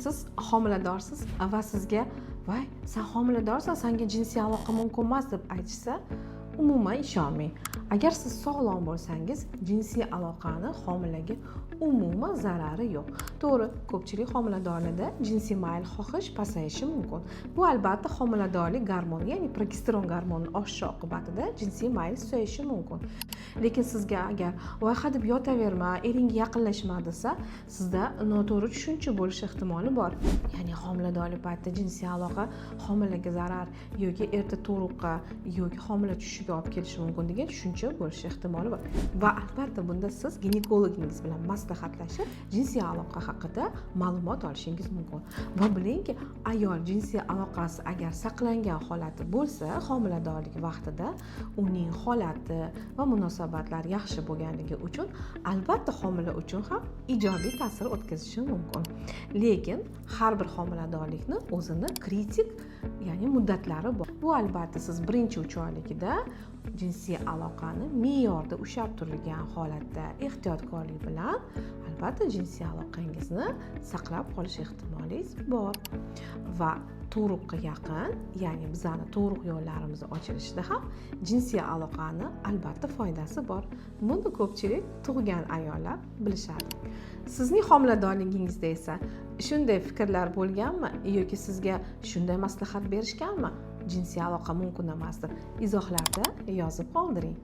siz homiladorsiz va sizga voy sen homiladorsan, senga jinsiy aloqa mumkin emas deb aytishsa, umuman ishonmang. Agar siz sog'lom bo'lsangiz, jinsiy aloqani homilaga umuman zarari yo'q. To'g'ri, ko'pchilik homiladorlarda jinsiy mayl xohish pasayishi mumkin. Bu albatta homiladorlik gormoni, ya'ni progesteron gormoni oshishi oqibatida jinsiy mayl susayishi mumkin. Lekin sizga agar voy hadeb yotaverma, eringga yaqinlashma desa, sizda noto'g'ri tushuncha bo'lishi ehtimoli bor. Ya'ni homiladorlik paytida jinsiy aloqa homilaga zarar yoki erta tug'ruqqa yoki homila tushishiga olib kelishi mumkin degan tushuncha bo'lishi ehtimoli bor. Va albatta bunda siz ginekologingiz bilan maslahatlashib, jinsiy aloqa haqida ma'lumot olishingiz mumkin. Va bilingki, ayol jinsiy aloqasi agar saqlangan holati bo'lsa, homiladorlik vaqtida uning holati va munosabatlar yaxshi bo'lganligi uchun albatta homila uchun ham ijobiy ta'sir o'tkazishi mumkin. Lekin har bir homiladorlikni o'zini kritik, ya'ni muddatlari bor. Bu albatta siz birinchi 3 oyligida jinsiy aloqani me'yorda ushlab turilgan holatda ehtiyotkorlik bilan albatta jinsiy aloqangizni saqlab qolish ehtimoliniz bor. Va tug'ruqqa yaqin, ya'ni bizning tug'ruq yo'llarimiz ochilishida ham jinsiy aloqani albatta foydasi bor. Buni ko'pchilik tug'gan ayollar bilishadi. Sizning homiladorligingizda esa shunday fikrlar bo'lganmi yoki sizga shunday maslahat berishganmi? Jinsiy aloqa mumkin emas deb izohlarda yozib qoldiring.